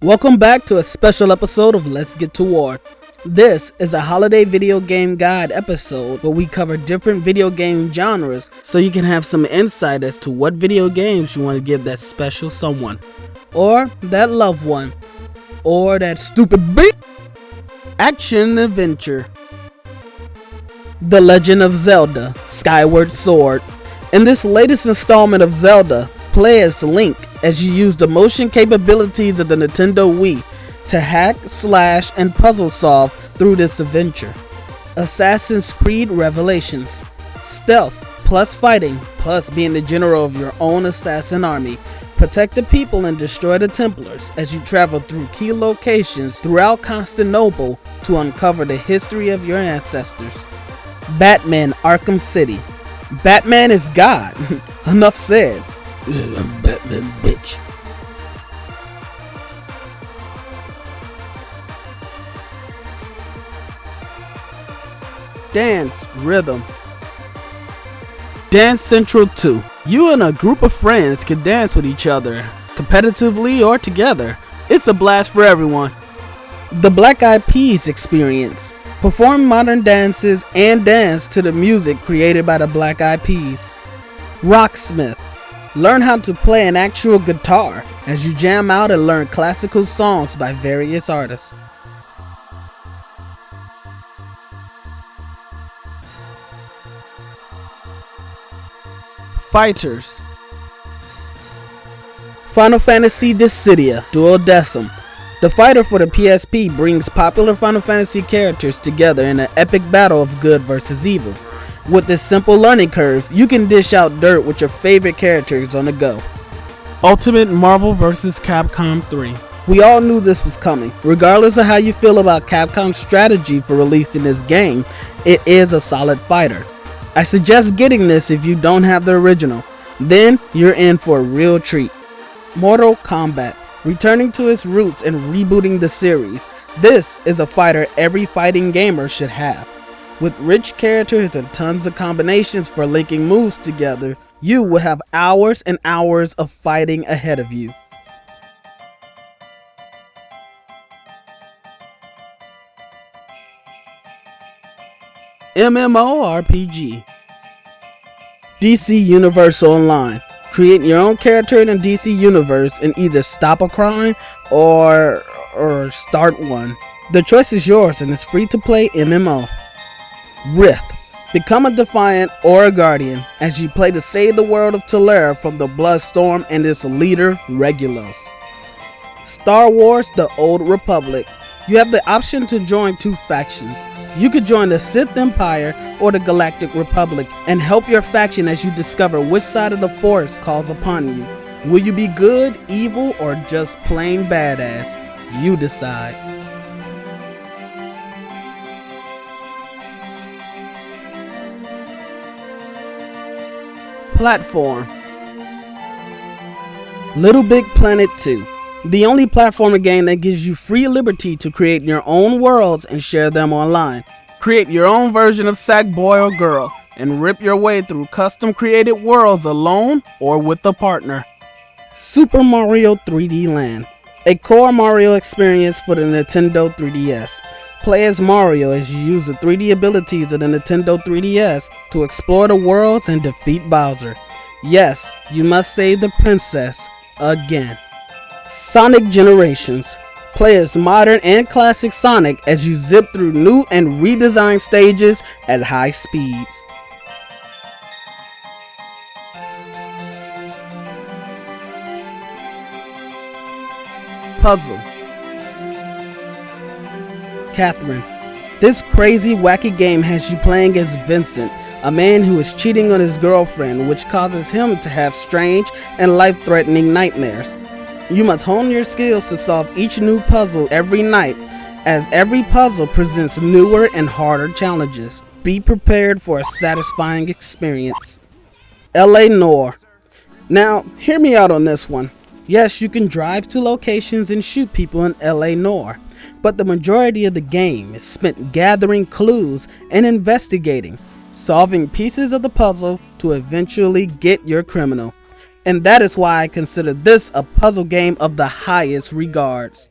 Welcome back to a special episode of Let's Get to War. This is a holiday video game guide episode where we cover different video game genres so you can have some insight as to what video games you want to give that special someone, or that loved one, or that stupid beat. Action adventure. The Legend of Zelda: Skyward Sword. In this latest installment of Zelda, play as Link as you use the motion capabilities of the Nintendo Wii to hack, slash, and puzzle solve through this adventure. Assassin's Creed Revelations. Stealth plus fighting plus being the general of your own assassin army. Protect the people and destroy the Templars as you travel through key locations throughout Constantinople to uncover the history of your ancestors. Batman: Arkham City. Batman is God. Enough said. I'm Batman, bitch. Dance Rhythm. Dance Central 2. You and a group of friends can dance with each other, competitively or together. It's a blast for everyone. The Black Eyed Peas Experience. Perform modern dances and dance to the music created by the Black Eyed Peas. Rocksmith. Learn how to play an actual guitar as you jam out and learn classical songs by various artists. Fighters. Final Fantasy Dissidia Duodecim. The fighter for the PSP brings popular Final Fantasy characters together in an epic battle of good versus evil. With this simple learning curve, you can dish out dirt with your favorite characters on the go. Ultimate Marvel vs. Capcom 3. We all knew this was coming. Regardless of how you feel about Capcom's strategy for releasing this game, it is a solid fighter. I suggest getting this if you don't have the original. Then you're in for a real treat. Mortal Kombat. Returning to its roots and rebooting the series, this is a fighter every fighting gamer should have. With rich characters and tons of combinations for linking moves together, you will have hours and hours of fighting ahead of you. MMORPG. DC Universe Online. Create your own character in the DC Universe and either stop a crime or start one. The choice is yours and it's free to play MMO. Rift. Become a Defiant or a Guardian as you play to save the world of Telera from the Bloodstorm and its leader, Regulus. Star Wars: The Old Republic. You have the option to join two factions. You could join the Sith Empire or the Galactic Republic and help your faction as you discover which side of the Force calls upon you. Will you be good, evil, or just plain badass? You decide. Platform. Little Big Planet 2. The only platformer game that gives you free liberty to create your own worlds and share them online. Create your own version of Sackboy or Girl and rip your way through custom created worlds alone or with a partner. Super Mario 3D Land. A core Mario experience for the Nintendo 3DS. Play as Mario as you use the 3D abilities of the Nintendo 3DS to explore the worlds and defeat Bowser. Yes, you must save the princess again. Sonic Generations. Play as modern and classic Sonic as you zip through new and redesigned stages at high speeds. Puzzle. Catherine. This crazy, wacky game has you playing as Vincent, a man who is cheating on his girlfriend, which causes him to have strange and life-threatening nightmares. You must hone your skills to solve each new puzzle every night, as every puzzle presents newer and harder challenges. Be prepared for a satisfying experience. LA Noire. Now, hear me out on this one. Yes, you can drive to locations and shoot people in LA Noire, but the majority of the game is spent gathering clues and investigating, solving pieces of the puzzle to eventually get your criminal. And that is why I consider this a puzzle game of the highest regards.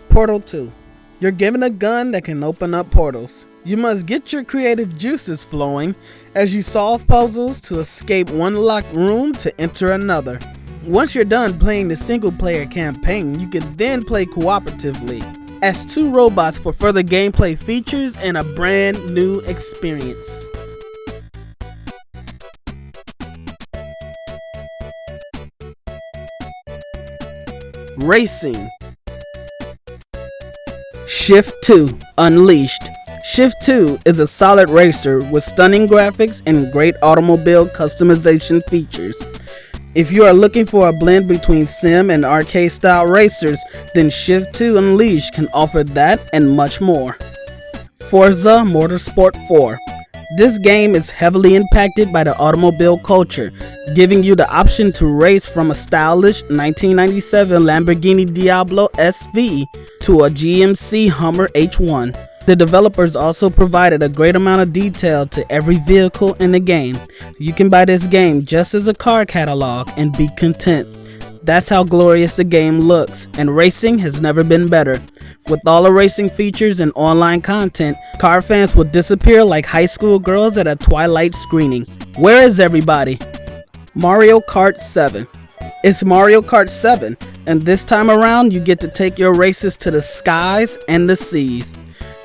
Portal 2. You're given a gun that can open up portals. You must get your creative juices flowing as you solve puzzles to escape one locked room to enter another. Once you're done playing the single player campaign, you can then play cooperatively as two robots for further gameplay features and a brand new experience. Racing. Shift 2 Unleashed. Shift 2 is a solid racer with stunning graphics and great automobile customization features. If you are looking for a blend between sim and arcade style racers, then Shift 2 Unleashed can offer that and much more. Forza Motorsport 4. This game is heavily impacted by the automobile culture, giving you the option to race from a stylish 1997 Lamborghini Diablo SV to a GMC Hummer H1. The developers also provided a great amount of detail to every vehicle in the game. You can buy this game just as a car catalog and be content. That's how glorious the game looks, and racing has never been better. With all the racing features and online content, car fans will disappear like high school girls at a Twilight screening. Where is everybody? Mario Kart 7. It's Mario Kart 7, and this time around you get to take your races to the skies and the seas.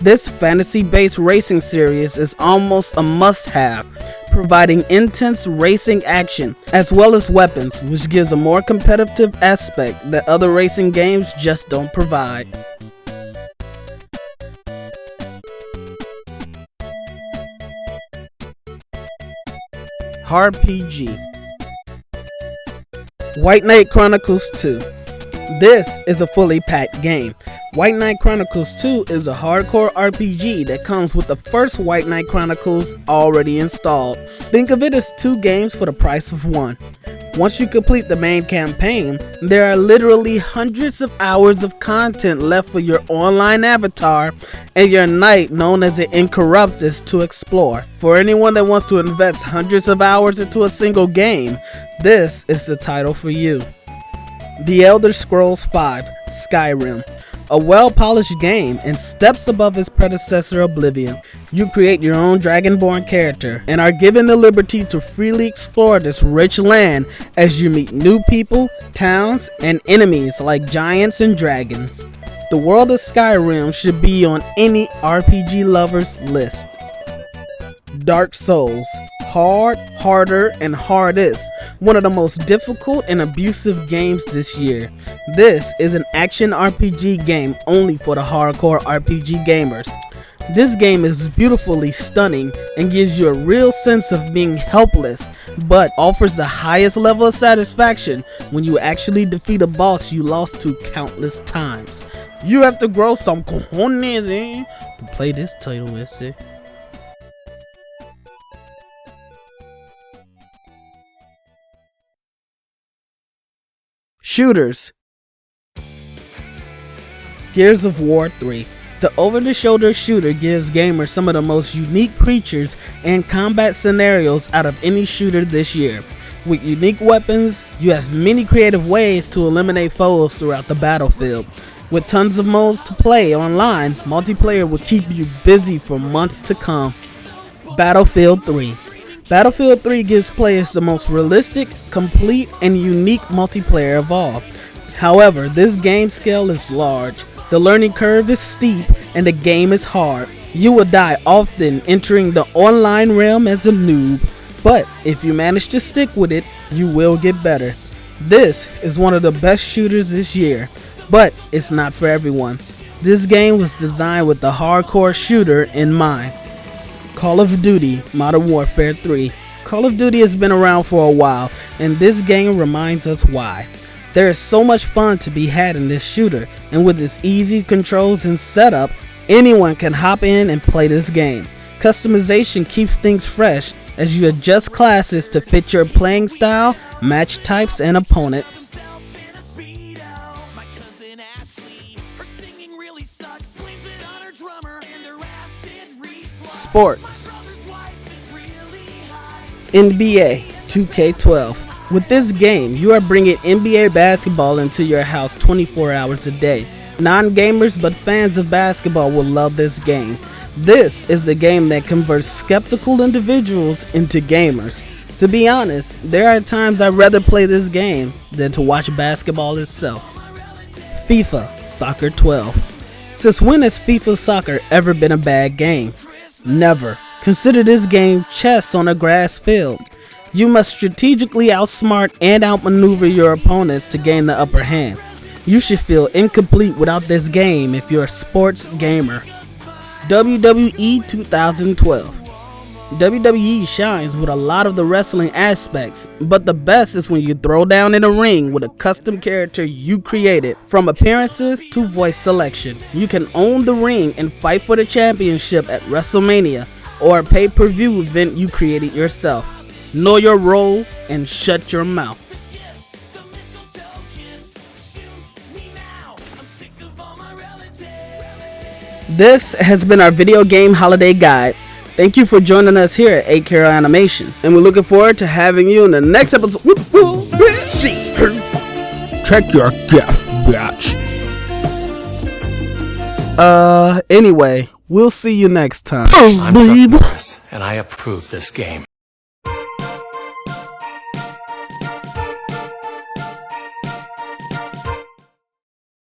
This fantasy-based racing series is almost a must-have, providing intense racing action as well as weapons, which gives a more competitive aspect that other racing games just don't provide. RPG. White Knight Chronicles 2. This is a fully packed game. White Knight Chronicles 2 is a hardcore RPG that comes with the first White Knight Chronicles already installed. Think of it as 2 games for the price of 1. Once you complete the main campaign, there are literally hundreds of hours of content left for your online avatar and your knight known as the Incorruptus to explore. For anyone that wants to invest hundreds of hours into a single game, this is the title for you. The Elder Scrolls V: Skyrim. A well-polished game and steps above its predecessor Oblivion. You create your own Dragonborn character and are given the liberty to freely explore this rich land as you meet new people, towns, and enemies like giants and dragons. The world of Skyrim should be on any RPG lover's list. Dark Souls. Hard, harder, and hardest. One of the most difficult and abusive games this year. This is an action RPG game only for the hardcore RPG gamers. This game is beautifully stunning and gives you a real sense of being helpless, but offers the highest level of satisfaction when you actually defeat a boss you lost to countless times. You have to grow some cojones, to play this title, ese. Shooters. Gears of War 3. The over-the-shoulder shooter gives gamers some of the most unique creatures and combat scenarios out of any shooter this year. With unique weapons, you have many creative ways to eliminate foes throughout the battlefield. With tons of modes to play online, multiplayer will keep you busy for months to come. Battlefield 3. Battlefield 3 gives players the most realistic, complete, and unique multiplayer of all. However, this game scale is large, the learning curve is steep, and the game is hard. You will die often entering the online realm as a noob, but if you manage to stick with it, you will get better. This is one of the best shooters this year, but it's not for everyone. This game was designed with the hardcore shooter in mind. Call of Duty Modern Warfare 3. Call of Duty has been around for a while, and this game reminds us why. There is so much fun to be had in this shooter, and with its easy controls and setup, anyone can hop in and play this game. Customization keeps things fresh as you adjust classes to fit your playing style, match types, and opponents. Sports. NBA 2K12. With this game, you are bringing NBA basketball into your house 24 hours a day. Non-gamers but fans of basketball will love this game. This is the game that converts skeptical individuals into gamers. To be honest, there are times I'd rather play this game than to watch basketball itself. FIFA Soccer 12. Since when has FIFA Soccer ever been a bad game? Never. Consider this game chess on a grass field. You must strategically outsmart and outmaneuver your opponents to gain the upper hand. You should feel incomplete without this game if you're a sports gamer. WWE 2012. WWE shines with a lot of the wrestling aspects, but the best is when you throw down in a ring with a custom character you created. From appearances to voice selection, you can own the ring and fight for the championship at WrestleMania or a pay-per-view event you created yourself. Know your role and shut your mouth. This has been our video game holiday guide. Thank you for joining us here at 8 Carol Animation, and we're looking forward to having you in the next episode. Check your gift, bitch. Anyway, we'll see you next time. I'm Chuck Norris, and I approve this game.